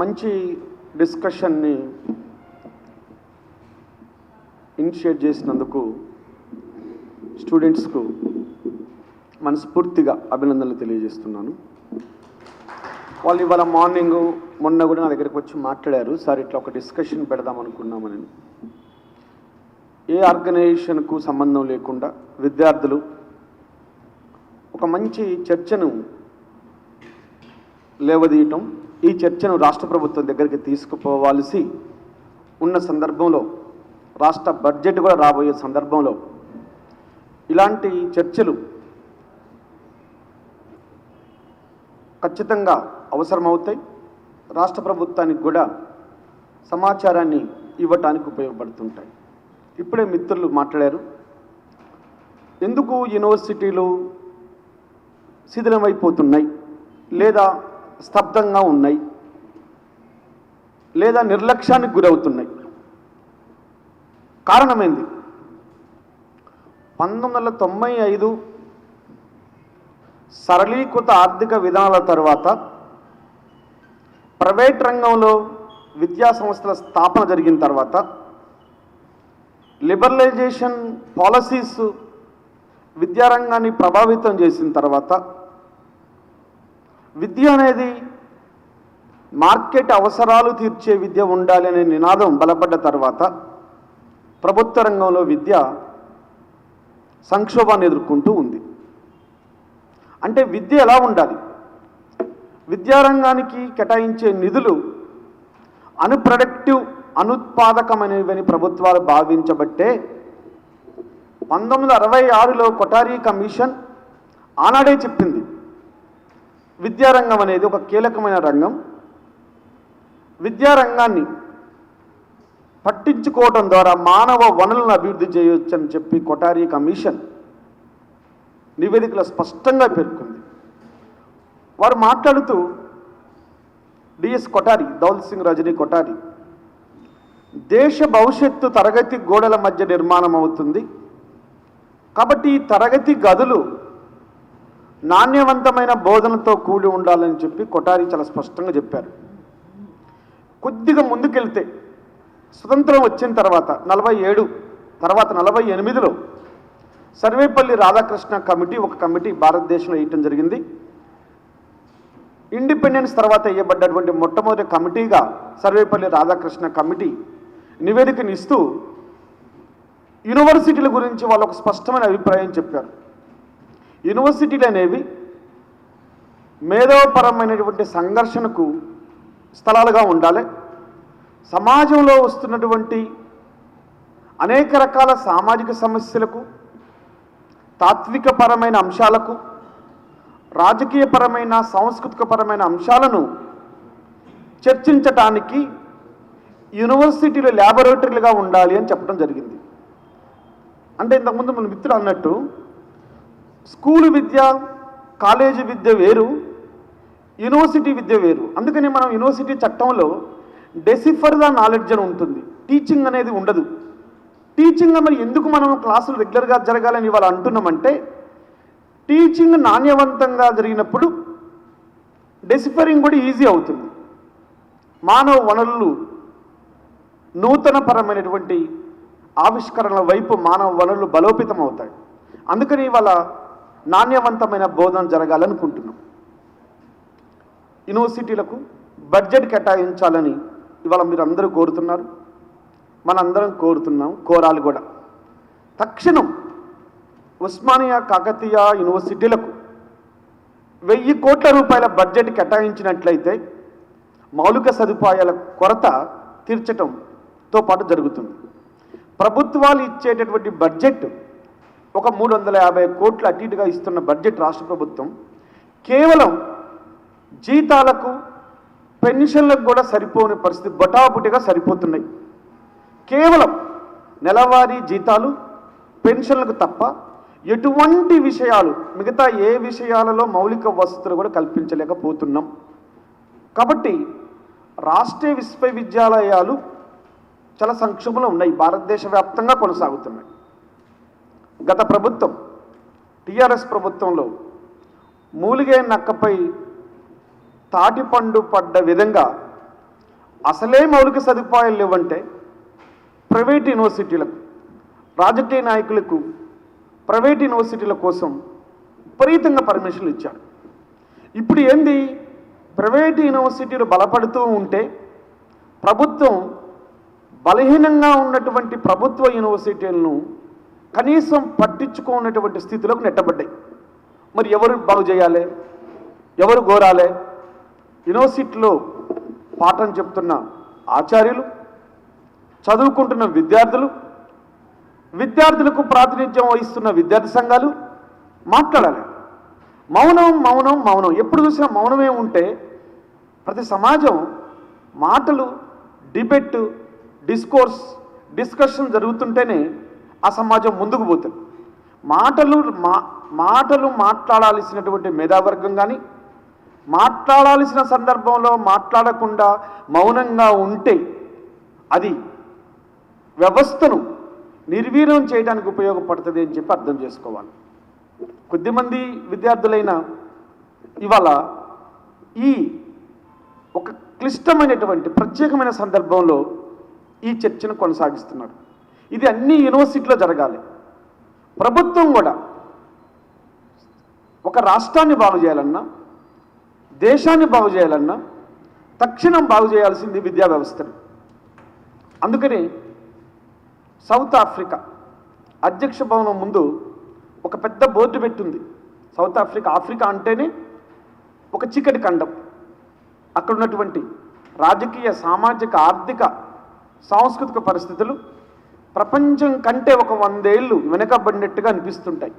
మంచి డిస్కషన్ని ఇనిషియేట్ చేసినందుకు స్టూడెంట్స్కు మనస్ఫూర్తిగా అభినందనలు తెలియజేస్తున్నాను. వాళ్ళు ఇవాళ మార్నింగ్ మొన్న కూడా నా దగ్గరికి వచ్చి మాట్లాడారు, సార్ ఇట్లా ఒక డిస్కషన్ పెడదాం అనుకున్నామని. ఏ ఆర్గనైజేషన్కు సంబంధం లేకుండా విద్యార్థులు ఒక మంచి చర్చను లేవదీయటం, ఈ చర్చను రాష్ట్ర ప్రభుత్వం దగ్గరికి తీసుకుపోవాల్సి ఉన్న సందర్భంలో, రాష్ట్ర బడ్జెట్ కూడా రాబోయే సందర్భంలో ఇలాంటి చర్చలు ఖచ్చితంగా అవసరమవుతాయి. రాష్ట్ర ప్రభుత్వానికి కూడా సమాచారాన్ని ఇవ్వటానికి ఉపయోగపడుతుంటాయి. ఇప్పుడే మిత్రులు మాట్లాడారు, ఎందుకు యూనివర్సిటీలు శిథిలమైపోతున్నాయి, లేదా స్తబ్దంగా ఉన్నాయి, లేదా నిర్లక్ష్యానికి గురవుతున్నాయి. కారణమేంది? 1995 సరళీకృత ఆర్థిక విధానాల తర్వాత ప్రైవేట్ రంగంలో విద్యా సంస్థల స్థాపన జరిగిన తర్వాత లిబరలైజేషన్ పాలసీస్ విద్యారంగాన్ని ప్రభావితం చేసిన తర్వాత విద్య అనేది మార్కెట్ అవసరాలు తీర్చే విద్య ఉండాలి అనే నినాదం బలపడ్డ తర్వాత ప్రభుత్వ రంగంలో విద్య సంక్షోభాన్ని ఎదుర్కొంటూ ఉంది. అంటే విద్య ఎలా ఉండాలి? విద్యారంగానికి కేటాయించే నిధులు అన్ప్రొడక్టివ్, అనుత్పాదకమైనవని ప్రభుత్వాలు భావించబట్టే 1966లో కొఠారీ కమిషన్ ఆనాడే చెప్పింది, విద్యారంగం అనేది ఒక కీలకమైన రంగం, విద్యారంగాన్ని పట్టించుకోవడం ద్వారా మానవ వనరులను అభివృద్ధి చేయవచ్చని చెప్పి కొఠారీ కమిషన్ నివేదికలో స్పష్టంగా పేర్కొంది. వారు మాట్లాడుతూ డిఎస్ కొఠారీ, ధౌల్ సింగ్ రజనీ కొఠారీ, దేశ భవిష్యత్తు తరగతి గోడల మధ్య నిర్మాణం అవుతుంది కాబట్టి ఈ తరగతి గదులు నాణ్యవంతమైన బోధనతో కూడి ఉండాలని చెప్పి కొఠారీ చాలా స్పష్టంగా చెప్పారు. కొద్దిగా ముందుకెళ్తే స్వతంత్రం వచ్చిన తర్వాత 47 తర్వాత 48లో సర్వేపల్లి రాధాకృష్ణ కమిటీ ఒక కమిటీ భారతదేశంలో వేయటం జరిగింది. ఇండిపెండెన్స్ తర్వాత వేయబడ్డటువంటి మొట్టమొదటి కమిటీగా సర్వేపల్లి రాధాకృష్ణ కమిటీ నివేదికను ఇస్తూ యూనివర్సిటీల గురించి వాళ్ళు ఒక స్పష్టమైన అభిప్రాయం చెప్పారు. యూనివర్సిటీలు అనేవి మేధోపరమైనటువంటి సంఘర్షణకు స్థలాలుగా ఉండాలి, సమాజంలో వస్తున్నటువంటి అనేక రకాల సామాజిక సమస్యలకు, తాత్వికపరమైన అంశాలకు, రాజకీయపరమైన, సాంస్కృతికపరమైన అంశాలను చర్చించటానికి యూనివర్సిటీలు ల్యాబొరేటరీలుగా ఉండాలి అని చెప్పడం జరిగింది. అంటే ఇంతకుముందు మన మిత్రులు అన్నట్టు స్కూలు విద్య, కాలేజీ విద్య వేరు, యూనివర్సిటీ విద్య వేరు. అందుకని మనం యూనివర్సిటీ చట్టంలో డెసిఫర్ ద నాలెడ్జ్ అని ఉంటుంది, టీచింగ్ అనేది ఉండదు. టీచింగ్ మరి ఎందుకు మనం క్లాసులు రెగ్యులర్గా జరగాలని ఇవాళ అంటున్నామంటే, టీచింగ్ నాణ్యవంతంగా జరిగినప్పుడు డెసిఫరింగ్ కూడా ఈజీ అవుతుంది. మానవ వనరులు నూతనపరమైనటువంటి ఆవిష్కరణల వైపు మానవ వనరులు బలోపేతం అవుతాయి. అందుకని ఇవాళ నాణ్యవంతమైన బోధన జరగాలనుకుంటున్నాం. యూనివర్సిటీలకు బడ్జెట్ కేటాయించాలని ఇవాళ మీరు అందరూ కోరుతున్నారు, మనందరం కోరుతున్నాం, కోరాలి కూడా. తక్షణం ఉస్మానియా, కాకతీయ యూనివర్సిటీలకు 1000 కోట్ల రూపాయల బడ్జెట్ కేటాయించినట్లయితే మౌలిక సదుపాయాల కొరత తీర్చడంతో పాటు జరుగుతుంది. ప్రభుత్వాలు ఇచ్చేటటువంటి బడ్జెట్ ఒక 350 కోట్లు అటు ఇటుగా ఇస్తున్న బడ్జెట్ రాష్ట్ర ప్రభుత్వం కేవలం జీతాలకు, పెన్షన్లకు కూడా సరిపోని పరిస్థితి, బొటాబుటిగా సరిపోతున్నాయి. కేవలం నెలవారీ జీతాలు, పెన్షన్లకు తప్ప ఎటువంటి విషయాలు, మిగతా ఏ విషయాలలో మౌలిక వసతులు కూడా కల్పించలేకపోతున్నాం. కాబట్టి రాష్ట్రీయ విశ్వవిద్యాలయాలు చాలా సంక్షోభంలో ఉన్నాయి, భారతదేశ వ్యాప్తంగా కొనసాగుతున్నాయి. గత ప్రభుత్వం, టీఆర్ఎస్ ప్రభుత్వంలో మూలిగే నక్కపై తాటిపండు పడ్డ విధంగా అసలే మౌలిక సదుపాయాలు లేవంటే ప్రైవేట్ యూనివర్సిటీలకు, రాజకీయ నాయకులకు ప్రైవేట్ యూనివర్సిటీల కోసం విపరీతంగా పర్మిషన్లు ఇచ్చారు. ఇప్పుడు ఏంది, ప్రైవేట్ యూనివర్సిటీలు బలపడుతూ ఉంటే ప్రభుత్వం బలహీనంగా ఉన్నటువంటి ప్రభుత్వ యూనివర్సిటీలను కనీసం పట్టించుకోనటువంటి స్థితిలోకి నెట్టబడ్డాయి. మరి ఎవరు బాగు చేయాలి, ఎవరు గోరాలే? యూనివర్సిటీలో పాఠం చెప్తున్న ఆచార్యులు, చదువుకుంటున్న విద్యార్థులు, విద్యార్థులకు ప్రాతినిధ్యం వహిస్తున్న విద్యార్థి సంఘాలు మాట్లాడాలి. మౌనం మౌనం మౌనం, ఎప్పుడు చూసినా మౌనమే ఉంటే ప్రతి సమాజం మాటలు, డిబేట్, డిస్కషన్ జరుగుతుంటేనే ఆ సమాజం ముందుకు పోతుంది. మాటలు మాట్లాడాల్సినటువంటి మేధావర్గం కానీ మాట్లాడాల్సిన సందర్భంలో మాట్లాడకుండా మౌనంగా ఉంటే అది వ్యవస్థను నిర్వీర్యం చేయడానికి ఉపయోగపడుతుంది అని చెప్పి అర్థం చేసుకోవాలి. కొద్దిమంది విద్యార్థులైన ఇవాళ ఈ ఒక క్లిష్టమైనటువంటి ప్రత్యేకమైన సందర్భంలో ఈ చర్చను కొనసాగిస్తున్నారు. ఇది అన్ని యూనివర్సిటీలో జరగాలి. ప్రభుత్వం కూడా ఒక రాష్ట్రాన్ని బాగు చేయాలన్నా, దేశాన్ని బాగు చేయాలన్నా తక్షణం బాగు చేయాల్సింది విద్యా వ్యవస్థను. అందుకని సౌత్ ఆఫ్రికా అధ్యక్ష భవనం ముందు ఒక పెద్ద బోర్డు పెట్టింది. సౌత్ ఆఫ్రికా అంటేనే ఒక చీకటి ఖండం. అక్కడ ఉన్నటువంటి రాజకీయ, సామాజిక, ఆర్థిక, సాంస్కృతిక పరిస్థితులు ప్రపంచం కంటే ఒక 100 ఏళ్ళు వెనుకబడినట్టుగా అనిపిస్తుంటాయి.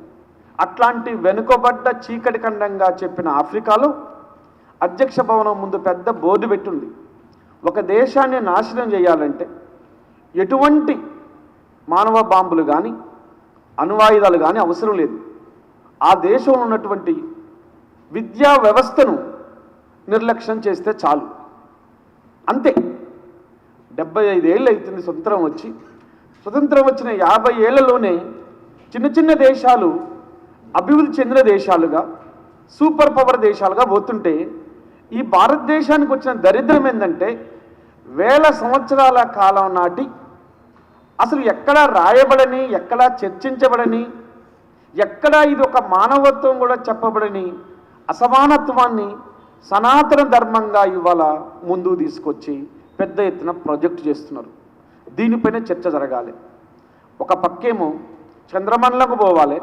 అట్లాంటి వెనుకబడ్డ చీకటి ఖండంగా చెప్పిన ఆఫ్రికాలో అధ్యక్ష భవనం ముందు పెద్ద బోర్డు పెట్టింది. ఒక దేశాన్ని నాశనం చేయాలంటే ఎటువంటి మానవ బాంబులు కానీ అణువాయుధాలు కానీ అవసరం లేదు. ఆ దేశంలో ఉన్నటువంటి విద్యా వ్యవస్థను నిర్లక్ష్యం చేస్తే చాలు. అంతే. 75 ఏళ్ళు అవుతుంది స్వతంత్రం వచ్చిన 50 ఏళ్లలోనే చిన్న చిన్న దేశాలు అభివృద్ధి చెందిన దేశాలుగా, సూపర్ పవర్ దేశాలుగా పోతుంటే ఈ భారతదేశానికి వచ్చిన దరిద్రం ఏంటంటే 1000 సంవత్సరాల కాలం నాటి అసలు ఎక్కడా రాయబడని, ఎక్కడా చర్చించబడని, ఎక్కడా ఇది ఒక మానవత్వం కూడా చెప్పబడని అసమానత్వాన్ని సనాతన ధర్మంగా ఇవాళ ముందుకు తీసుకొచ్చి పెద్ద ఎత్తున ప్రాజెక్టు చేస్తున్నారు. దీనిపైన చర్చ జరగాలి. ఒక పక్కేమో చంద్రమండలంకు పోవాలి,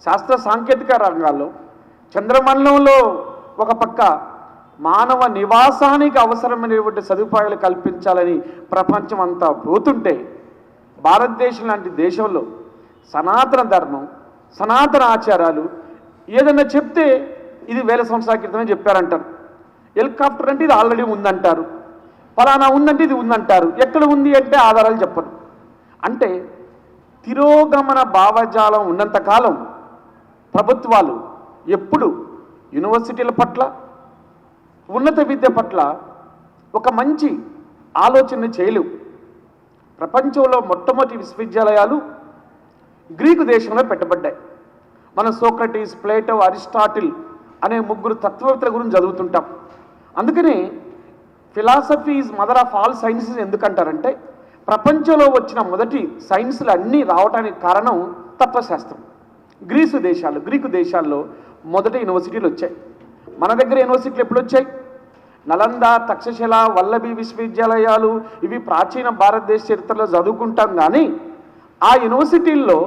శాస్త్ర సాంకేతిక రంగాల్లో చంద్రమండలంలో ఒక పక్క మానవ నివాసానికి అవసరమైనటువంటి సదుపాయాలు కల్పించాలని ప్రపంచం అంతా పోతుంటే భారతదేశం లాంటి దేశంలో సనాతన ధర్మం, సనాతన ఆచారాలు ఏదన్నా చెప్తే ఇది 1000 సంవత్సరాల క్రితమే చెప్పారంటారు. హెలికాప్టర్ అంటే ఇది ఆల్రెడీ ఉందంటారు, ఫలానా ఉందంటే ఇది ఉందంటారు. ఎక్కడ ఉంది అంటే ఆధారాలు చెప్పరు. అంటే తిరోగమన భావజాలం ఉన్నంతకాలం ప్రభుత్వాలు ఎప్పుడు యూనివర్సిటీల పట్ల, ఉన్నత విద్య పట్ల ఒక మంచి ఆలోచన చేయలేవు. ప్రపంచంలో మొట్టమొదటి విశ్వవిద్యాలయాలు గ్రీకు దేశంలో పెట్టబడ్డాయి. మనం సోక్రటీస్, ప్లేటో, అరిస్టాటిల్ అనే 3 తత్వవేత్తల గురించి చదువుతుంటాం. అందుకని philosophy is mother of all sciences ఎందుకంటారంటే ప్రపంచంలో వచ్చిన మొదటి సైన్సులు అన్నీ రావడానికి కారణం తత్వశాస్త్రం. గ్రీకు దేశాల్లో మొదటి యూనివర్సిటీలు వచ్చాయి. మన దగ్గర యూనివర్సిటీలు ఎప్పుడు వచ్చాయి? నలంద, తక్షశిల, వల్లభి విశ్వవిద్యాలయాలు ఇవి ప్రాచీన భారతదేశ చరిత్రలో చదువుకుంటాం. కానీ ఆ యూనివర్సిటీల్లో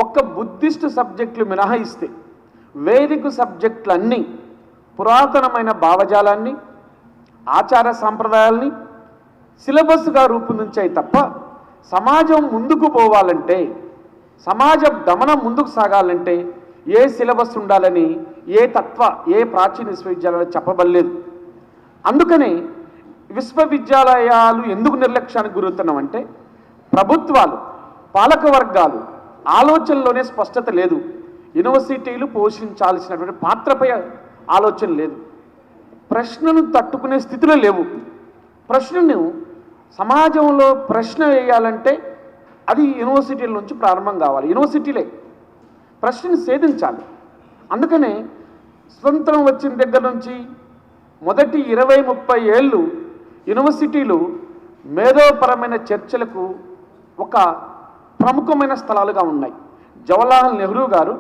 ఒక్క బుద్ధిస్ట్ సబ్జెక్టులు మినహాయిస్తే వేదిక సబ్జెక్టులన్నీ పురాతనమైన భావజాలాన్ని, ఆచార సాంప్రదాయాల్ని సిలబస్గా రూపొందించాయి తప్ప సమాజం ముందుకు పోవాలంటే, సమాజ దమనం ముందుకు సాగాలంటే ఏ సిలబస్ ఉండాలని ఏ ప్రాచీన విశ్వవిద్యాలయాలు చెప్పబడలేదు. అందుకని విశ్వవిద్యాలయాలు ఎందుకు నిర్లక్ష్యానికి గురవుతున్నామంటే ప్రభుత్వాలు, పాలక వర్గాలు ఆలోచనలోనే స్పష్టత లేదు. యూనివర్సిటీలు పోషించాల్సినటువంటి పాత్రపై ఆలోచన లేదు. ప్రశ్నను తట్టుకునే స్థితిలో లేవు. ప్రశ్నను సమాజంలో ప్రశ్న వేయాలంటే అది యూనివర్సిటీల నుంచి ప్రారంభం కావాలి. యూనివర్సిటీలే ప్రశ్నను ఛేదించాలి. అందుకనే స్వతంత్రం వచ్చిన దగ్గర నుంచి మొదటి 20-30 ఏళ్ళు యూనివర్సిటీలు మేధోపరమైన చర్చలకు ఒక ప్రముఖమైన స్థలాలుగా ఉన్నాయి. జవహర్లాల్ నెహ్రూ గారు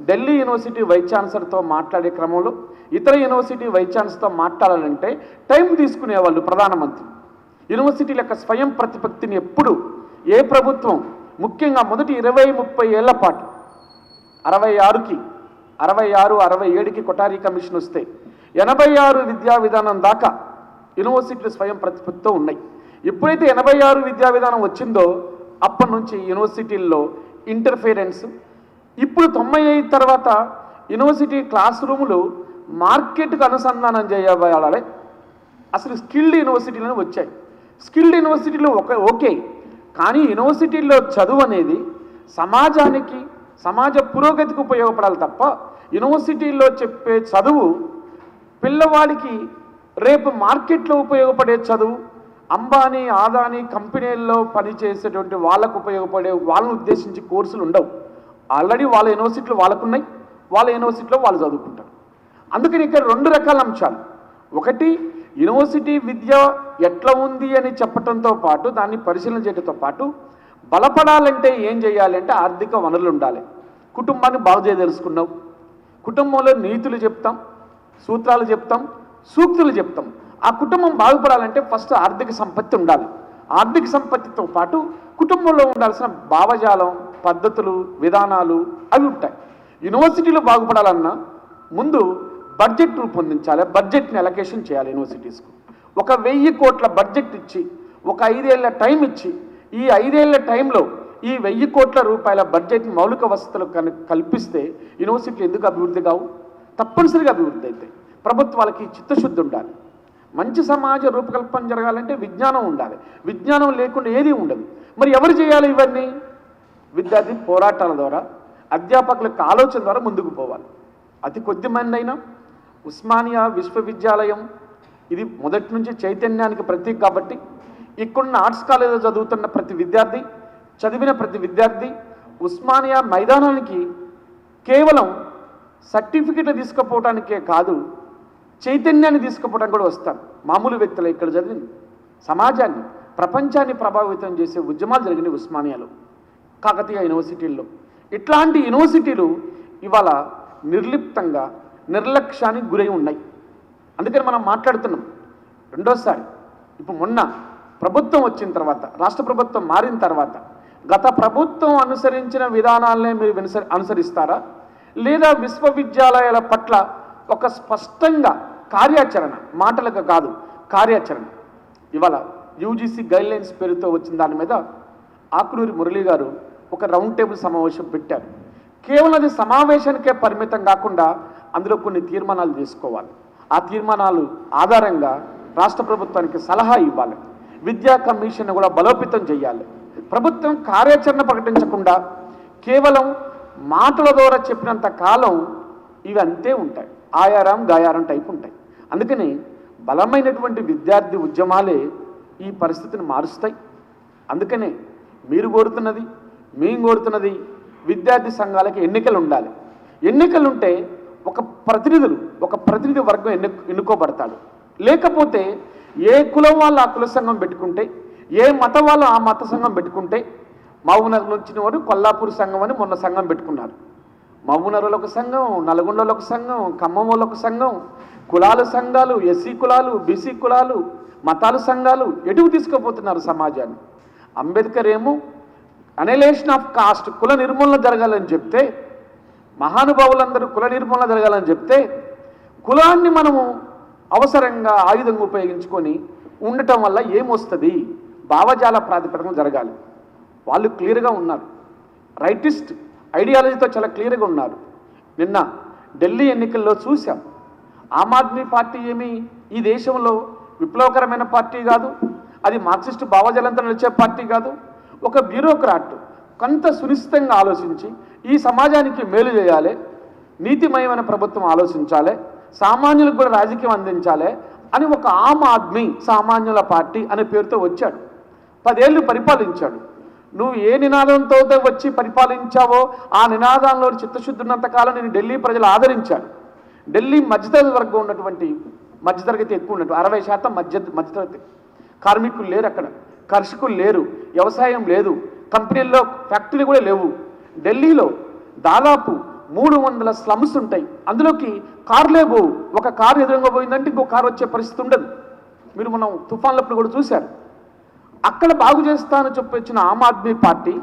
ఢిల్లీ యూనివర్సిటీ వైస్ ఛాన్సలర్తో మాట్లాడే క్రమంలో ఇతర యూనివర్సిటీ వైస్ ఛాన్సలర్తో మాట్లాడాలంటే టైం తీసుకునేవాళ్ళు ప్రధానమంత్రి. యూనివర్సిటీల యొక్క స్వయం ప్రతిపత్తిని ఎప్పుడు ఏ ప్రభుత్వం, ముఖ్యంగా మొదటి 20-30 ఏళ్ల పాటు 66, 67కి కొఠారీ కమిషన్ వస్తే 86 విద్యా విధానం దాకా యూనివర్సిటీలు స్వయం ప్రతిపత్తితో ఉన్నాయి. ఎప్పుడైతే 86 విద్యా విధానం వచ్చిందో అప్పటి నుంచి యూనివర్సిటీల్లో ఇంటర్ఫిరెన్స్. ఇప్పుడు 95 తర్వాత యూనివర్సిటీ క్లాస్ రూములు మార్కెట్కు అనుసంధానం చేయబడాలి. అసలు స్కిల్డ్ యూనివర్సిటీలను వచ్చాయి. స్కిల్డ్ యూనివర్సిటీలు ఓకే, కానీ యూనివర్సిటీల్లో చదువు అనేది సమాజానికి, సమాజ పురోగతికి ఉపయోగపడాలి తప్ప యూనివర్సిటీల్లో చెప్పే చదువు పిల్లవాడికి రేపు మార్కెట్లో ఉపయోగపడే చదువు, అంబానీ ఆదానీ కంపెనీల్లో పనిచేసేటువంటి వాళ్ళకు ఉపయోగపడే వాళ్ళని ఉద్దేశించి కోర్సులు ఉండవు. ఆల్రెడీ వాళ్ళ యూనివర్సిటీలు వాళ్ళకున్నాయి, వాళ్ళ యూనివర్సిటీలో వాళ్ళు చదువుకుంటారు. అందుకని ఇక్కడ 2 రకాల అంశాలు. ఒకటి, యూనివర్సిటీ విద్య ఎట్లా ఉంది అని చెప్పడంతో పాటు, దాన్ని పరిశీలన చేయడంతో పాటు, బలపడాలంటే ఏం చేయాలంటే ఆర్థిక వనరులు ఉండాలి. కుటుంబాన్ని బాగు చేయదలుచుకున్నావు, కుటుంబంలో నీతులు చెప్తాం, సూత్రాలు చెప్తాం, సూక్తులు చెప్తాం. ఆ కుటుంబం బాగుపడాలంటే ఫస్ట్ ఆర్థిక సంపత్తి ఉండాలి. ఆర్థిక సంపత్తితో పాటు కుటుంబంలో ఉండాల్సిన భావజాలం, పద్ధతులు, విధానాలు అవి ఉంటాయి. యూనివర్సిటీలు బాగుపడాలన్నా ముందు బడ్జెట్ రూపొందించాలి, బడ్జెట్ని అలొకేషన్ చేయాలి. యూనివర్సిటీస్కు ఒక 1000 కోట్ల బడ్జెట్ ఇచ్చి, ఒక 5 ఏళ్ల టైం ఇచ్చి, ఈ 5 ఏళ్ల టైంలో ఈ 1000 కోట్ల రూపాయల బడ్జెట్ని మౌలిక వసతులు కల్పిస్తే యూనివర్సిటీలు ఎందుకు అభివృద్ధి కావు? తప్పనిసరిగా అభివృద్ధి అవుతాయి. ప్రభుత్వాలకి చిత్తశుద్ధి ఉండాలి. మంచి సమాజ రూపకల్పన జరగాలంటే విజ్ఞానం ఉండాలి. విజ్ఞానం లేకుండా ఏది ఉండదు. మరి ఎవరు చేయాలి ఇవన్నీ? విద్యార్థి పోరాటాల ద్వారా, అధ్యాపకులకు ఆలోచన ద్వారా ముందుకు పోవాలి. అతి కొద్ది మంది అయినా ఉస్మానియా విశ్వవిద్యాలయం ఇది మొదటి నుంచి చైతన్యానికి ప్రతీక కాబట్టి ఇక్కడున్న ఆర్ట్స్ కాలేజీలో చదువుతున్న ప్రతి విద్యార్థి, చదివిన ప్రతి విద్యార్థి ఉస్మానియా మైదానానికి కేవలం సర్టిఫికెట్లు తీసుకుపోవడానికే కాదు, చైతన్యాన్ని తీసుకుపోవడానికి కూడా వస్తారు. మామూలు వ్యక్తులు ఇక్కడ చదివింది సమాజాన్ని, ప్రపంచాన్ని ప్రభావితం చేసే ఉద్యమాలు జరిగినాయి ఉస్మానియాలో, కాకతీయ యూనివర్సిటీల్లో. ఇట్లాంటి యూనివర్సిటీలు ఇవాళ నిర్లిప్తంగా, నిర్లక్ష్యానికి గురై ఉన్నాయి. అందుకని మనం మాట్లాడుతున్నాం. రెండోసారి ఇప్పుడు మొన్న ప్రభుత్వం వచ్చిన తర్వాత, రాష్ట్ర ప్రభుత్వం మారిన తర్వాత గత ప్రభుత్వం అనుసరించిన విధానాలనే మీరు అనుసరిస్తారా, లేదా విశ్వవిద్యాలయాల పట్ల ఒక స్పష్టంగా కార్యాచరణ, మాటలకు కాదు కార్యాచరణ. ఇవాళ యూజీసీ గైడ్లైన్స్ పేరుతో వచ్చిన దాని మీద ఆకునూరి మురళి గారు ఒక రౌండ్ టేబుల్ సమావేశం పెట్టారు. కేవలం అది సమావేశానికే పరిమితం కాకుండా అందులో కొన్ని తీర్మానాలు తీసుకోవాలి. ఆ తీర్మానాలు ఆధారంగా రాష్ట్ర ప్రభుత్వానికి సలహా ఇవ్వాలి. విద్యా కమిషన్ కూడా బలోపేతం చేయాలి. ప్రభుత్వం కార్యాచరణ ప్రకటించకుండా కేవలం మాటల ద్వారా చెప్పినంత కాలం ఇవి అంతే ఉంటాయి, ఆయారం గాయారం టైప్ ఉంటాయి. అందుకని బలమైనటువంటి విద్యార్థి ఉద్యమాలే ఈ పరిస్థితిని మారుస్తాయి. అందుకనే మీరు కోరుతున్నది, మేము కోరుతున్నది విద్యార్థి సంఘాలకి ఎన్నికలు ఉండాలి. ఎన్నికలు ఉంటే ఒక ప్రతినిధి వర్గం ఎన్నుకోబడతాడు. లేకపోతే ఏ కులం వాళ్ళు ఆ కుల సంఘం పెట్టుకుంటే, ఏ మతం వాళ్ళు ఆ మత సంఘం పెట్టుకుంటే, మహబూబ్నగర్ వచ్చిన వారు కొల్లాపూర్ సంఘం అని మొన్న సంఘం పెట్టుకున్నారు. మహబూబ్నగర్లో ఒక సంఘం, నల్గొండలో ఒక సంఘం, ఖమ్మంలో ఒక సంఘం, కులాల సంఘాలు, ఎస్సీ కులాలు, బీసీ కులాలు, మతాల సంఘాలు ఎటుకు తీసుకుపోతున్నారు సమాజాన్ని. అంబేద్కర్ ఏమో అనైలేషన్ ఆఫ్ కాస్ట్, కుల నిర్మూలన జరగాలని చెప్తే, మహానుభావులందరూ కుల నిర్మూలన జరగాలని చెప్తే, కులాన్ని మనము అవసరంగా ఆయుధంగా ఉపయోగించుకొని ఉండటం వల్ల ఏమొస్తుంది? భావజాల ప్రాతిపదికన జరగాలి. వాళ్ళు క్లియర్గా ఉన్నారు, రైటిస్ట్ ఐడియాలజీతో చాలా క్లియర్గా ఉన్నారు. నిన్న ఢిల్లీ ఎన్నికల్లో చూసాం. ఆమ్ ఆద్మీ పార్టీ ఏమి ఈ దేశంలో విప్లవకరమైన పార్టీ కాదు, అది మార్క్సిస్ట్ భావజాలంతో నడిచే పార్టీ కాదు. ఒక బ్యూరోక్రాట్ కొంత సునిశ్చితంగా ఆలోచించి ఈ సమాజానికి మేలు చేయాలి, నీతిమయమైన ప్రభుత్వం ఆలోచించాలి, సామాన్యులకు కూడా రాజకీయం అందించాలి అని ఒక ఆమ్ ఆద్మీ సామాన్యుల పార్టీ అనే పేరుతో వచ్చాడు. 10 ఏళ్ళు పరిపాలించాడు. నువ్వు ఏ నినాదంతో వచ్చి పరిపాలించావో ఆ నినాదంలో చిత్తశుద్ధి ఉన్నంతకాలం నేను ఢిల్లీ ప్రజలు ఆదరించాడు. ఢిల్లీ మధ్యతరగతి వర్గం ఉన్నటువంటి, మధ్యతరగతి ఎక్కువ ఉన్నట్టు 60% మధ్యతరగతి కార్మికులు లేరు, అక్కడ కర్షకులు లేరు, వ్యవసాయం లేదు, కంపెనీల్లో ఫ్యాక్టరీలు కూడా లేవు. ఢిల్లీలో దాదాపు 300 స్లమ్స్ ఉంటాయి, అందులోకి కార్లే పోవు. ఒక కారు ఎదురుగా పోయిందంటే ఇంకో కారు వచ్చే పరిస్థితి ఉండదు. మీరు మనం తుఫాన్లప్పుడు కూడా చూశారు. అక్కడ బాగు చేస్తానని చెప్పొచ్చిన ఆమ్ ఆద్మీ పార్టీ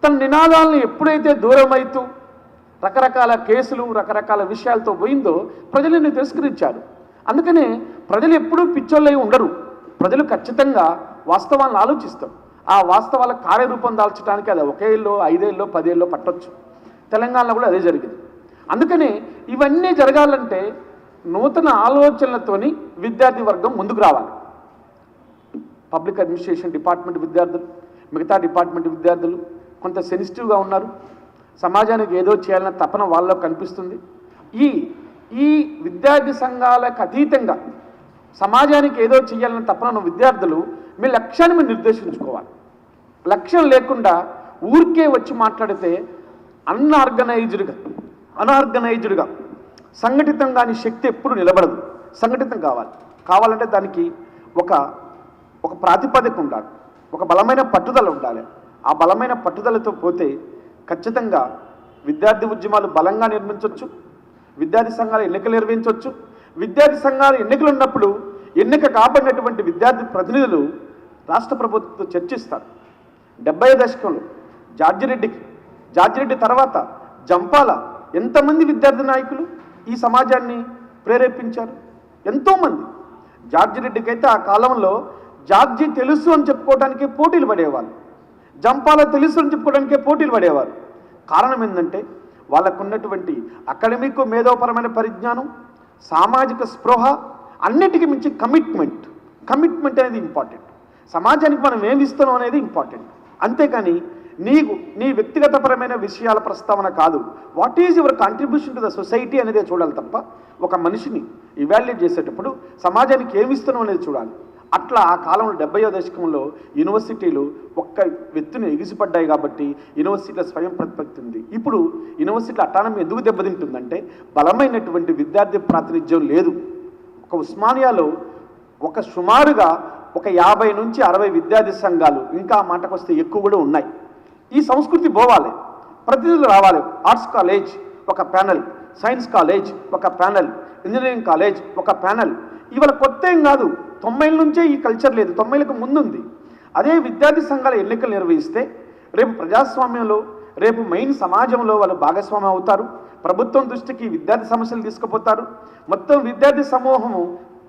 తన నినాదాలను ఎప్పుడైతే దూరం అవుతూ రకరకాల కేసులు రకరకాల విషయాలతో పోయిందో ప్రజలను తిరస్కరించారు. అందుకనే ప్రజలు ఎప్పుడూ పిచ్చోళ్ళై ఉండరు. ప్రజలు ఖచ్చితంగా వాస్తవాలను ఆలోచిస్తారు. ఆ వాస్తవాల కార్యరూపం దాల్చడానికి అది 1 ఏళ్ళో 5 ఏళ్ళో 10 ఏళ్ళో పట్టొచ్చు. తెలంగాణలో కూడా అదే జరిగింది. అందుకని ఇవన్నీ జరగాలంటే నూతన ఆలోచనలతోని విద్యార్థి వర్గం ముందుకు రావాలి. పబ్లిక్ అడ్మినిస్ట్రేషన్ డిపార్ట్మెంట్ విద్యార్థులు, మిగతా డిపార్ట్మెంట్ విద్యార్థులు కొంత సెన్సిటివ్గా ఉన్నారు. సమాజానికి ఏదో చేయాలన్న తపన వాళ్ళలో కనిపిస్తుంది. ఈ విద్యార్థి సంఘాలకు అతీతంగా సమాజానికి ఏదో చేయాలన్న తపన విద్యార్థులు మీ లక్ష్యాన్ని మీరు నిర్దేశించుకోవాలి. లక్ష్యం లేకుండా ఊరికే వచ్చి మాట్లాడితే అనార్గనైజ్డ్గా సంఘటితంగా నీ శక్తి ఎప్పుడు నిలబడదు. సంఘటితం కావాలంటే దానికి ఒక ప్రాతిపదిక ఉండాలి, ఒక బలమైన పట్టుదల ఉండాలి. ఆ బలమైన పట్టుదలతో పోతే ఖచ్చితంగా విద్యార్థి ఉద్యమాలు బలంగా నిర్మించవచ్చు, విద్యార్థి సంఘాలు ఎన్నికలు నిర్వహించవచ్చు. విద్యార్థి సంఘాలు ఎన్నికలు ఉన్నప్పుడు ఎన్నిక కాబడినటువంటి విద్యార్థి ప్రతినిధులు రాష్ట్ర ప్రభుత్వంతో చర్చిస్తారు. 70 దశకంలో జార్జిరెడ్డి తర్వాత జంపాల ఎంతమంది విద్యార్థి నాయకులు ఈ సమాజాన్ని ప్రేరేపించారు? ఎంతోమంది. జార్జిరెడ్డికి అయితే ఆ కాలంలో జార్జి తెలుసు అని చెప్పుకోవడానికే పోటీలు పడేవాళ్ళు, జంపాల తెలుసు అని చెప్పుకోవడానికే పోటీలు పడేవారు. కారణం ఏంటంటే వాళ్ళకున్నటువంటి అకాడమిక్ మేధోపరమైన పరిజ్ఞానం, సామాజిక స్పృహ, అన్నిటికీ మించి కమిట్మెంట్ అనేది ఇంపార్టెంట్. సమాజానికి మనం ఏమి ఇస్తున్నాం అనేది ఇంపార్టెంట్. అంతేకాని నీ వ్యక్తిగతపరమైన విషయాల ప్రస్తావన కాదు. What is your contribution to the society అనేది చూడాలి తప్ప ఒక మనిషిని ఇవాల్యుయేట్ చేసేటప్పుడు సమాజానికి ఏమి ఇస్తున్నాం అనేది చూడాలి. అట్లా ఆ కాలంలో 70వ దశకంలో యూనివర్సిటీలు ఒక్క వ్యక్తిని ఎగిసిపడ్డాయి కాబట్టి యూనివర్సిటీల స్వయం ప్రతిపత్తి ఉంది. ఇప్పుడు యూనివర్సిటీల అటానమీ ఎందుకు దెబ్బతింటుందంటే బలమైనటువంటి విద్యార్థి ప్రాతినిధ్యం లేదు. ఒక ఉస్మానియాలో సుమారుగా 50 నుంచి 60 విద్యార్థి సంఘాలు, ఇంకా మాటకు వస్తే ఎక్కువ కూడా ఉన్నాయి. ఈ సంస్కృతి పోవాలి, ప్రతినిధులు రావాలి. ఆర్ట్స్ కాలేజ్ ఒక ప్యానెల్, సైన్స్ కాలేజ్ ఒక ప్యానెల్, ఇంజనీరింగ్ కాలేజ్ ఒక ప్యానెల్. ఇవాళ కొత్త ఏం కాదు, 90ల నుంచే ఈ కల్చర్ లేదు, 90లకు ముందుంది. అదే విద్యార్థి సంఘాల ఎన్నికలు నిర్వహిస్తే రేపు ప్రజాస్వామ్యంలో, రేపు మెయిన్ సమాజంలో వాళ్ళు భాగస్వామ్యం అవుతారు. ప్రభుత్వం దృష్టికి విద్యార్థి సమస్యలు తీసుకుపోతారు. మొత్తం విద్యార్థి సమూహము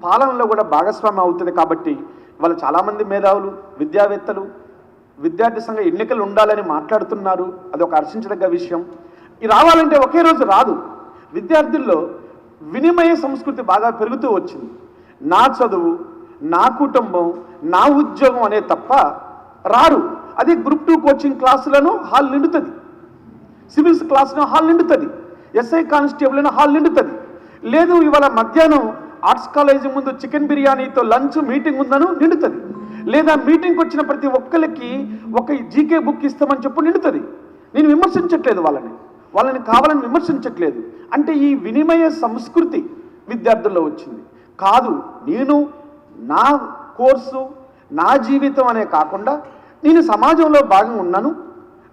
పాలనలో కూడా భాగస్వామ్యం అవుతుంది. కాబట్టి వాళ్ళు చాలామంది మేధావులు, విద్యావేత్తలు విద్యార్థి సంఘ ఎన్నికలు ఉండాలని మాట్లాడుతున్నారు. అదొక హర్షించదగ్గ విషయం. ఇది రావాలంటే ఒకే రోజు రాదు. విద్యార్థుల్లో వినిమయ సంస్కృతి బాగా పెరుగుతూ వచ్చింది. నా చదువు, నా కుటుంబం, నా ఉద్యోగం అనే తప్ప రారు. అదే గ్రూప్ 2 కోచింగ్ క్లాసులను హాల్ నిండుతుంది, సివిల్స్ క్లాసులను హాల్ నిండుతుంది, ఎస్ఐ కానిస్టేబుల్ హాల్ నిండుతుంది. లేదు ఇవాళ మధ్యాహ్నం ఆర్ట్స్ కాలేజీ ముందు చికెన్ బిర్యానీతో లంచ్ మీటింగ్ ఉందను నిండుతుంది. లేదా మీటింగ్కి వచ్చిన ప్రతి ఒక్కరికి ఒక జీకే బుక్ ఇస్తామని చెప్పు నిండుతుంది. నేను విమర్శించట్లేదు, వాళ్ళని కావాలని విమర్శించట్లేదు. అంటే ఈ వినిమయ సంస్కృతి విద్యార్థుల్లో వచ్చింది కాదు. నేను నా కోర్సు, నా జీవితం అనే కాకుండా నేను సమాజంలో భాగంగా ఉన్నాను,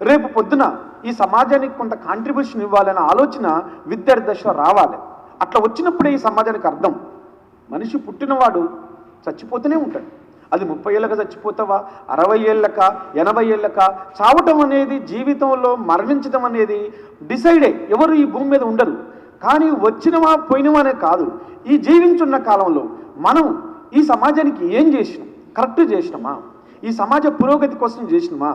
రేపు పొద్దున ఈ సమాజానికి కొంత కాంట్రిబ్యూషన్ ఇవ్వాలనే ఆలోచన విద్యార్థి దశలో రావాలి. అట్లా వచ్చినప్పుడే ఈ సమాజానికి అర్థం. మనిషి పుట్టినవాడు చచ్చిపోతూనే ఉంటాడు. అది 30 ఏళ్ళక చచ్చిపోతావా, 60 ఏళ్ళక, 80 ఏళ్ళక. చావటం అనేది, జీవితంలో మరణించడం అనేది డిసైడే. ఎవరు ఈ భూమి మీద ఉండరు. కానీ వచ్చినవా పోయినవా అనే కాదు. ఈ జీవించున్న కాలంలో మనం ఈ సమాజానికి ఏం చేసినాం? కరెక్ట్ చేసినామా? ఈ సమాజ పురోగతి కోసం చేసినామా?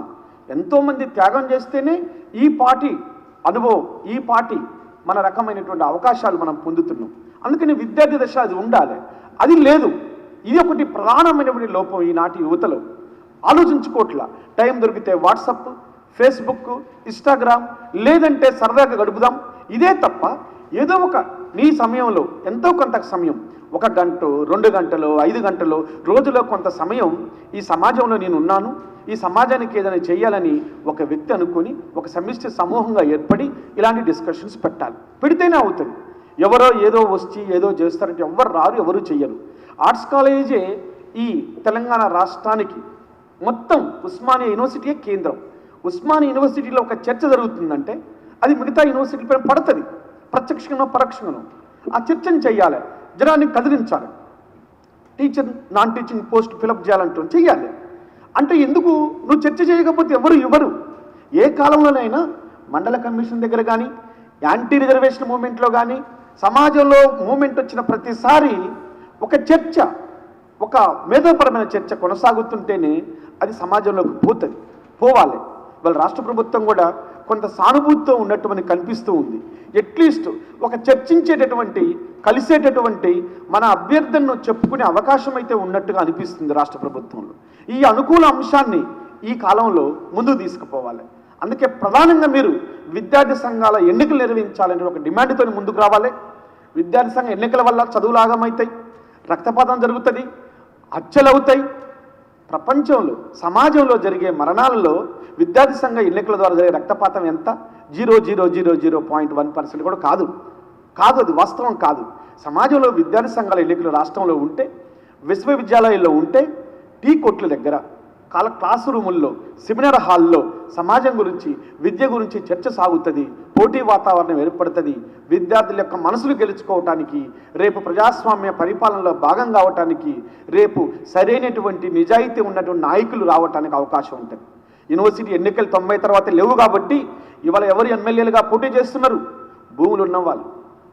ఎంతోమంది త్యాగం చేస్తేనే ఈ పార్టీ అనుభవం, ఈ పార్టీ మన రకమైనటువంటి అవకాశాలు మనం పొందుతున్నాం. అందుకని విద్యార్థి దశ అది ఉండాలి. అది లేదు. ఇది ఒకటి ప్రధానమైనటువంటి లోపం ఈనాటి యువతలో. ఆలోచించుకోవట్లా. టైం దొరికితే వాట్సాప్, ఫేస్బుక్, ఇన్స్టాగ్రామ్, లేదంటే సరదాగా గడుపుదాం. ఇదే తప్ప ఏదో ఒక నీ సమయంలో ఎంతో కొంత సమయం, 1 గంట, 2 గంటలు, 5 గంటలు, రోజులో కొంత సమయం ఈ సమాజంలో నేను ఉన్నాను, ఈ సమాజానికి ఏదైనా చేయాలని ఒక వ్యక్తి అనుకొని ఒక సమిష్టి సమూహంగా ఏర్పడి ఇలాంటి డిస్కషన్స్ పెట్టాలి. పెడితేనే అవుతుంది. ఎవరో ఏదో వచ్చి ఏదో చేస్తారంటే ఎవ్వరు రారు, ఎవరు చెయ్యరు. ఆర్ట్స్ కాలేజే ఈ తెలంగాణ రాష్ట్రానికి మొత్తం ఉస్మానియా యూనివర్సిటీయే కేంద్రం. ఉస్మానియా యూనివర్సిటీలో ఒక చర్చ జరుగుతుందంటే అది మిగతా యూనివర్సిటీపై పడుతుంది, ప్రత్యక్షంగానో పరోక్షంగానో. ఆ చర్చను చేయాలి, జనాన్ని కదిలించాలి. Teacher non teaching post fill up చేయాలంటూ చెయ్యాలి. అంటే ఎందుకు నువ్వు చర్చ చేయకపోతే ఎవరు ఇవ్వరు. ఏ కాలంలోనైనా మండల కమిషన్ దగ్గర కానీ, యాంటీ రిజర్వేషన్ మూమెంట్లో కానీ, సమాజంలో మూమెంట్ వచ్చిన ప్రతిసారి ఒక చర్చ, ఒక మేధోపరమైన చర్చ కొనసాగుతుంటేనే అది సమాజంలోకి పోవాలి. వాళ్ళ రాష్ట్ర ప్రభుత్వం కూడా కొంత సానుభూతితో ఉన్నట్టు మనకి కనిపిస్తూ ఉంది. అట్లీస్ట్ ఒక చర్చించేటటువంటి, కలిసేటటువంటి మన అభ్యర్థనను చెప్పుకునే అవకాశం అయితే ఉన్నట్టుగా అనిపిస్తుంది రాష్ట్ర ప్రభుత్వంలో. ఈ అనుకూల అంశాన్ని ఈ కాలంలో ముందుకు తీసుకుపోవాలి. అందుకే ప్రధానంగా మీరు విద్యార్థి సంఘాల ఎన్నికలు నిర్వహించాలనే ఒక డిమాండ్తో ముందుకు రావాలి. విద్యార్థి సంఘ ఎన్నికల వల్ల చదువులు ఆగమవుతాయి, రక్తపాతం జరుగుతుంది, హత్యలు అవుతాయి. ప్రపంచంలో, సమాజంలో జరిగే మరణాలలో విద్యార్థి సంఘ ఎన్నికల ద్వారా జరిగే రక్తపాతం ఎంత? 0.001% కూడా కాదు. అది వాస్తవం కాదు. సమాజంలో విద్యార్థి సంఘాల ఎన్నికలు రాష్ట్రంలో ఉంటే, విశ్వవిద్యాలయాల్లో ఉంటే, టీ కొట్ల దగ్గర, క్లాస్ రూముల్లో, సెమినార్ హాల్లో సమాజం గురించి, విద్య గురించి చర్చ సాగుతుంది, పోటీ వాతావరణం ఏర్పడుతుంది. విద్యార్థుల యొక్క మనసులు గెలుచుకోవటానికి, రేపు ప్రజాస్వామ్య పరిపాలనలో భాగం కావటానికి, రేపు సరైనటువంటి నిజాయితీ ఉన్నటువంటి నాయకులు రావటానికి అవకాశం ఉంటుంది. యూనివర్సిటీ ఎన్నికలు 90 తర్వాత లేవు కాబట్టి ఇవాళ ఎవరు ఎమ్మెల్యేలుగా పోటీ చేస్తున్నారు? భూములు ఉన్నవాళ్ళు,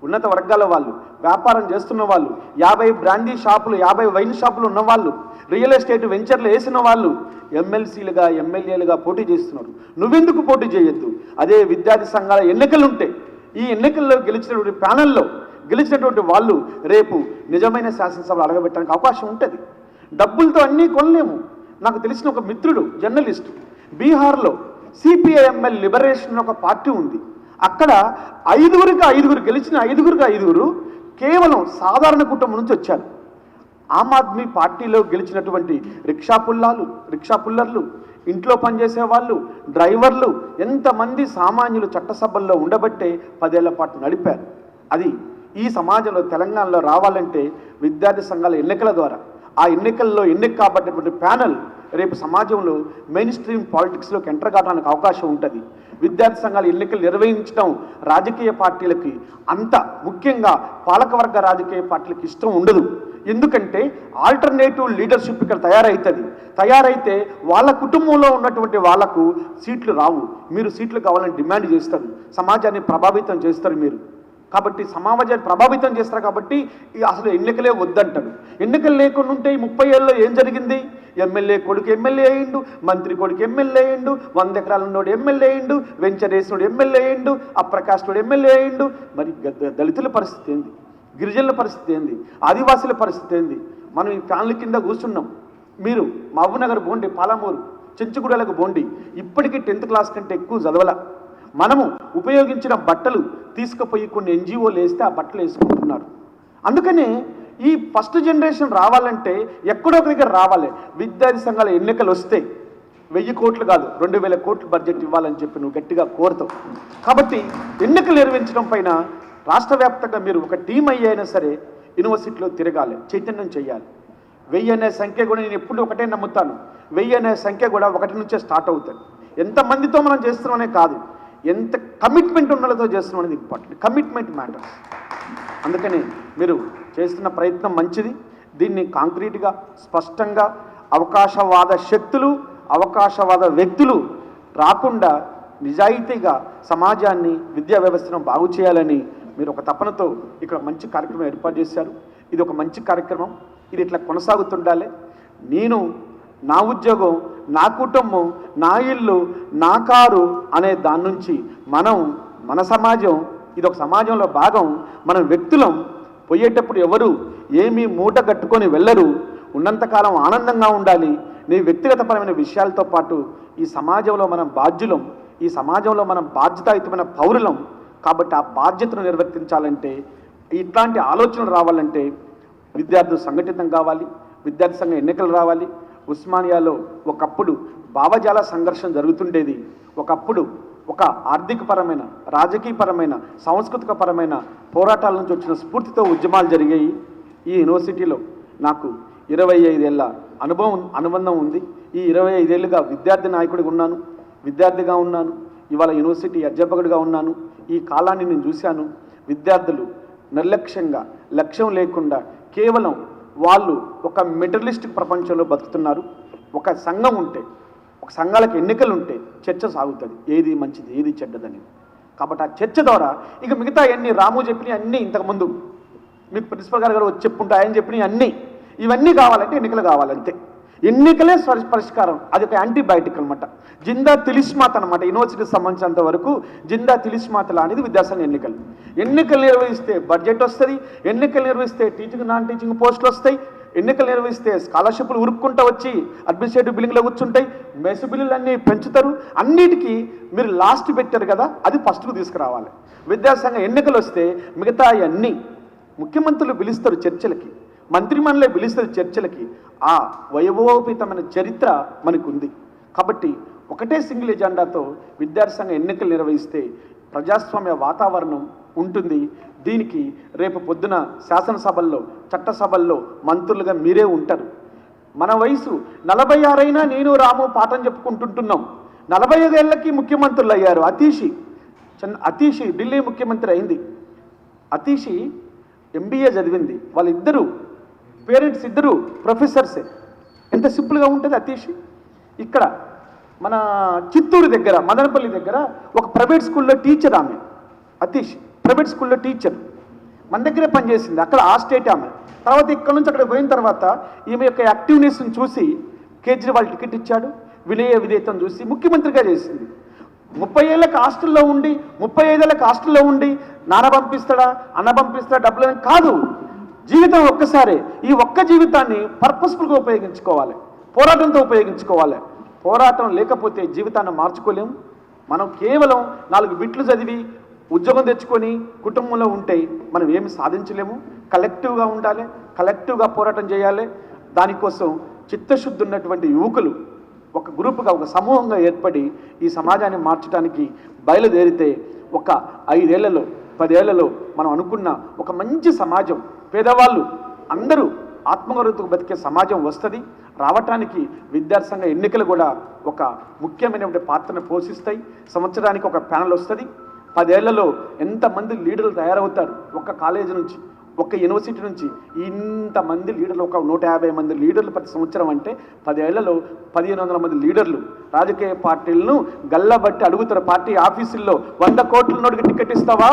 ఉన్నత వర్గాల వాళ్ళు, వ్యాపారం చేస్తున్న వాళ్ళు, 50 బ్రాండీ షాపులు, 50 వైన్ షాపులు ఉన్నవాళ్ళు, రియల్ ఎస్టేట్ వెంచర్లు వేసిన వాళ్ళు ఎమ్మెల్సీలుగా, ఎమ్మెల్యేలుగా పోటీ చేస్తున్నారు. నువ్వెందుకు పోటీ చేయొద్దు? అదే విద్యార్థి సంఘాల ఎన్నికలు ఉంటే, ఈ ఎన్నికల్లో గెలిచినటువంటి ప్యానెల్లో గెలిచినటువంటి వాళ్ళు రేపు నిజమైన శాసనసభలు అడగబెట్టడానికి అవకాశం ఉంటుంది. డబ్బులతో అన్నీ కొనలేము. నాకు తెలిసిన ఒక మిత్రుడు, జర్నలిస్ట్, బీహార్లో సిపిఐఎంఎల్ లిబరేషన్ ఒక పార్టీ ఉంది. అక్కడ 5 గెలిచిన 5 కేవలం సాధారణ కుటుంబం నుంచి వచ్చారు. ఆమ్ ఆద్మీ పార్టీలో గెలిచినటువంటి రిక్షా పుల్లర్లు, ఇంట్లో పనిచేసే వాళ్ళు, డ్రైవర్లు, ఎంతమంది సామాన్యులు చట్టసభల్లో ఉండబట్టే 10 ఏళ్ల పాటు నడిపారు. అది ఈ సమాజంలో, తెలంగాణలో రావాలంటే విద్యార్థి సంఘాల ఎన్నికల ద్వారా, ఆ ఎన్నికల్లో ఎన్నిక కాబట్టినటువంటి ప్యానెల్ రేపు సమాజంలో మెయిన్ స్ట్రీమ్ పాలిటిక్స్లోకి ఎంటర్ కావడానికి అవకాశం ఉంటుంది. విద్యార్థి సంఘాల ఎన్నికలు నిర్వహించడం రాజకీయ పార్టీలకి, అంత ముఖ్యంగా పాలకవర్గ రాజకీయ పార్టీలకి ఇష్టం ఉండదు. ఎందుకంటే ఆల్టర్నేటివ్ లీడర్షిప్ ఇక్కడ తయారైతే వాళ్ళ కుటుంబంలో ఉన్నటువంటి వాళ్లకు సీట్లు రావు. మీరు సీట్లు కావాలని డిమాండ్ చేస్తారు, సమాజాన్ని ప్రభావితం చేస్తారు మీరు. కాబట్టి సమాజాన్ని ప్రభావితం చేస్తారు. కాబట్టి అసలు ఎన్నికలే వద్దంటారు. ఎన్నికలు లేకుండా ఉంటే ఈ 30 ఏళ్ళలో ఏం జరిగింది? ఎమ్మెల్యే కొడుకు ఎమ్మెల్యే అయ్యిండు, మంత్రి కొడుకు ఎమ్మెల్యే అయ్యిండు, 100 ఎకరాలు ఉన్నోడు ఎమ్మెల్యే అయ్యిండు, వెంచర్ వేసినోడు ఎమ్మెల్యే అయ్యిండు, అప్రకాశుడు ఎమ్మెల్యే అయ్యిండు. మరి దళితుల పరిస్థితి ఏంది? గిరిజనుల పరిస్థితి ఏంది? ఆదివాసుల పరిస్థితి ఏంది? మనం ఈ ఫ్యాన్ల కింద కూర్చున్నాం. మీరు మహబూబ్నగర్ బోండి, పాలమూరు, చెంచుగూడలకు బోండి, ఇప్పటికీ 10th క్లాస్ కంటే ఎక్కువ చదవల. మనము ఉపయోగించిన బట్టలు తీసుకుపోయి కొన్ని ఎన్జిఓలు వేస్తే ఆ బట్టలు వేసుకుంటున్నారు. అందుకనే ఈ ఫస్ట్ జనరేషన్ రావాలంటే ఎక్కడో ఒక దగ్గర రావాలి. విద్యార్థి సంఘాల ఎన్నికలు వస్తే 1000 కోట్లు కాదు, 2000 కోట్లు బడ్జెట్ ఇవ్వాలని చెప్పి నువ్వు గట్టిగా కోరుతావు. కాబట్టి ఎన్నికలు నిర్వహించడం పైన రాష్ట్ర వ్యాప్తంగా మీరు ఒక టీం అయ్యైనా సరే యూనివర్సిటీలో తిరగాలి, చైతన్యం చేయాలి. 1000 అనే సంఖ్య కూడా నేను ఎప్పుడు ఒకటే నమ్ముతాను. 1000 అనే సంఖ్య కూడా 1 నుంచే స్టార్ట్ అవుతుంది. ఎంతమందితో మనం చేస్తున్నామనే కాదు, ఎంత కమిట్మెంట్ ఉన్నతో చేస్తున్నాం అనేది ఇంపార్టెంట్. Commitment matters. అందుకని మీరు చేస్తున్న ప్రయత్నం మంచిది. దీన్ని కాంక్రీట్గా, స్పష్టంగా అవకాశవాద శక్తులు, అవకాశవాద వ్యక్తులు రాకుండా నిజాయితీగా సమాజాన్ని, విద్యా వ్యవస్థను బాగు చేయాలని మీరు ఒక తపనతో ఇక్కడ మంచి కార్యక్రమం ఏర్పాటు చేశారు. ఇది ఒక మంచి కార్యక్రమం. ఇది ఇట్లా కొనసాగుతుండాలి. నేను, నా ఉద్యోగం, నా కుటుంబం, నా ఇల్లు, నా కారు అనే దాని నుంచి మన సమాజం, ఇది ఒక సమాజంలో భాగం. మనం వ్యక్తులం. పోయేటప్పుడు ఎవరు ఏమీ మూట కట్టుకొని వెళ్ళరు. ఉన్నంతకాలం ఆనందంగా ఉండాలి. నీ వ్యక్తిగతపరమైన విషయాలతో పాటు ఈ సమాజంలో మనం బాధ్యులం, ఈ సమాజంలో మనం బాధ్యతాయుతమైన పౌరులం. కాబట్టి ఆ బాధ్యతను నిర్వర్తించాలంటే, ఇట్లాంటి ఆలోచనలు రావాలంటే విద్యార్థులు సంఘటితం కావాలి, విద్యార్థి సంఘ ఎన్నికలు రావాలి. ఉస్మానియాలో ఒకప్పుడు భావజాల సంఘర్షణ జరుగుతుండేది. ఒకప్పుడు ఒక ఆర్థికపరమైన, రాజకీయపరమైన, సాంస్కృతికపరమైన పోరాటాల నుంచి వచ్చిన స్ఫూర్తితో ఉద్యమాలు జరిగాయి. ఈ యూనివర్సిటీలో నాకు 25 ఏళ్ళ అనుబంధం ఉంది. ఈ 25 ఏళ్ళుగా విద్యార్థి నాయకుడిగా ఉన్నాను, విద్యార్థిగా ఉన్నాను, ఇవాళ యూనివర్సిటీ అధ్యాపకుడిగా ఉన్నాను. ఈ కాలాన్ని నేను చూశాను. విద్యార్థులు నిర్లక్ష్యంగా, లక్ష్యం లేకుండా కేవలం వాళ్ళు ఒక మెటీరియలిస్టిక్ ప్రపంచంలో బతుకుతున్నారు. ఒక సంఘం ఉంటే, ఒక సంఘాలకు ఎన్నికలు ఉంటే చర్చ సాగుతుంది, ఏది మంచిది ఏది చెడ్డదని. కాబట్టి ఆ చర్చ ద్వారా ఇక మిగతా అన్ని రాము చెప్పినవి అన్నీ ఇంతకుముందు మీకు ప్రిన్సిపల్ గారు వచ్చి చెప్పుకుంటే ఆయన చెప్పినవి అన్నీ, ఇవన్నీ కావాలంటే ఎన్నికలు కావాలంతే. ఎన్నికలే పరిష్కారం. అది ఒక యాంటీబయాటిక్ అనమాట. జిందా తిలిస్మాత్ అనమాట. యూనివర్సిటీకి సంబంధించినంత వరకు జిందా తిలిస్మాత్ అనేది విద్యాసంఘ ఎన్నికలు. ఎన్నికలు నిర్వహిస్తే బడ్జెట్ వస్తుంది, ఎన్నికలు నిర్వహిస్తే టీచింగ్ నాన్ టీచింగ్ పోస్టులు వస్తాయి, ఎన్నికలు నిర్వహిస్తే స్కాలర్షిప్లు ఉరుక్కుంటూ వచ్చి అడ్మినిస్ట్రేటివ్ బిల్డింగ్లో కూర్చుంటాయి, మెస్ బిల్లులు అన్నీ పెంచుతారు. అన్నిటికీ మీరు లాస్ట్ పెట్టారు కదా, అది ఫస్ట్కు తీసుకురావాలి. విద్యాసంఘ ఎన్నికలు వస్తే మిగతా అన్నీ ముఖ్యమంత్రులు పిలుస్తారు చర్చలకి, మంత్రిమండలి పిలుస్తారు చర్చలకి. ఆ వైభవోపేతమైన చరిత్ర మనకుంది. కాబట్టి ఒకటే సింగిల్ ఎజెండాతో విద్యార్థి ఎన్నికలు నిర్వహిస్తే ప్రజాస్వామ్య వాతావరణం ఉంటుంది. దీనికి రేపు పొద్దున శాసనసభల్లో, చట్టసభల్లో మంత్రులుగా మీరే ఉంటారు. మన వయసు 46 అయినా నేను రాము పాఠం చెప్పుకుంటుంటున్నాం. 45 ఏళ్ళకి ముఖ్యమంత్రులు అయ్యారు. అతీషి ఢిల్లీ ముఖ్యమంత్రి అయింది. అతీషి MBA చదివింది. వాళ్ళిద్దరూ పేరెంట్స్ ఇద్దరు ప్రొఫెసర్సే. ఎంత సింపుల్గా ఉంటుంది అతీషి. ఇక్కడ మన చిత్తూరు దగ్గర మదనపల్లి దగ్గర ఒక ప్రైవేట్ స్కూల్లో టీచర్ ఆమె. అతీషి ప్రైవేట్ స్కూల్లో టీచర్ మన దగ్గరే పనిచేసింది. అక్కడ ఆ స్టేట్ ఆమె. తర్వాత ఇక్కడ నుంచి అక్కడ పోయిన తర్వాత ఈమె యొక్క యాక్టివ్నెస్ని చూసి కేజ్రీవాల్ టికెట్ ఇచ్చాడు. వినయ విధేయతను చూసి ముఖ్యమంత్రిగా చేసింది. 30 ఏళ్ళకి హాస్టల్లో ఉండి, 35 ఏళ్ళకి హాస్టల్లో ఉండి నాన్న పంపిస్తాడా, అన్న పంపిస్తాడా, డబ్బులు కాదు. జీవితం ఒక్కసారే. ఈ ఒక్క జీవితాన్ని పర్పస్ఫుల్గా ఉపయోగించుకోవాలి, పోరాటంతో ఉపయోగించుకోవాలి. పోరాటం లేకపోతే జీవితాన్ని మార్చుకోలేము. మనం కేవలం 4 బిట్లు చదివి ఉద్యోగం తెచ్చుకొని కుటుంబంలో ఉంటే మనం ఏమి సాధించలేము. కలెక్టివ్గా ఉండాలి, కలెక్టివ్గా పోరాటం చేయాలి. దానికోసం చిత్తశుద్ధి ఉన్నటువంటి యువకులు ఒక గ్రూపుగా, ఒక సమూహంగా ఏర్పడి ఈ సమాజాన్ని మార్చడానికి బయలుదేరితే ఒక 5 ఏళ్లలో 10 ఏళ్లలో మనం అనుకున్న ఒక మంచి సమాజం, పేదవాళ్ళు అందరూ ఆత్మగౌరవంతో బతికే సమాజం వస్తుంది. రావటానికి విద్యార్థి సంఘ ఎన్నికలు కూడా ఒక ముఖ్యమైనటువంటి పాత్రను పోషిస్తాయి. సంవత్సరానికి ఒక ప్యానల్ వస్తుంది. 10 ఏళ్లలో ఎంతమంది లీడర్లు తయారవుతారు. ఒక కాలేజీ నుంచి, ఒక యూనివర్సిటీ నుంచి ఇంతమంది లీడర్లు, ఒక 150 మంది లీడర్లు ప్రతి సంవత్సరం అంటే 10 ఏళ్లలో 1500 మంది లీడర్లు రాజకీయ పార్టీలను గల్లబట్టి అడుగుతారు. పార్టీ ఆఫీసుల్లో 100 కోట్ల నోటికి టికెట్ ఇస్తావా,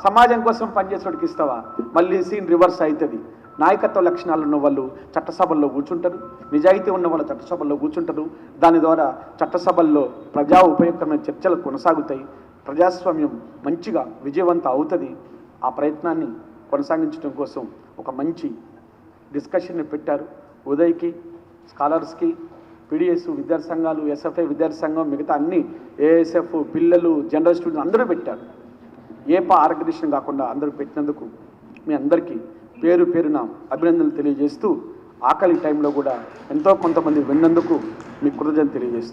సమాజం కోసం పనిచేసేవాడికి ఇస్తావా? మళ్ళీ సీన్ రివర్స్ అవుతుంది. నాయకత్వ లక్షణాలు ఉన్న వాళ్ళు చట్టసభల్లో కూర్చుంటారు, నిజాయితీ ఉన్న వాళ్ళు చట్టసభల్లో కూర్చుంటారు. దాని ద్వారా చట్టసభల్లో ప్రజా ఉపయుక్తమైన చర్చలు కొనసాగుతాయి. ప్రజాస్వామ్యం మంచిగా విజయవంతం అవుతుంది. ఆ ప్రయత్నాన్ని కొనసాగించడం కోసం ఒక మంచి డిస్కషన్ని పెట్టారు. ఉదయ్కి, స్కాలర్స్కి, PDS విద్యార్థి సంఘాలు, SFI విద్యార్థి సంఘం, మిగతా అన్ని ASF పిల్లలు, జనరల్ స్టూడెంట్స్ అందరూ పెట్టారు. ఆర్గనైజేషన్ కాకుండా అందరూ పెట్టినందుకు మీ అందరికీ పేరు పేరున అభినందనలు తెలియజేస్తూ, ఆకలి టైంలో కూడా ఎంతో కొంతమంది విన్నందుకు మీ కృతజ్ఞతలు తెలియజేస్తూ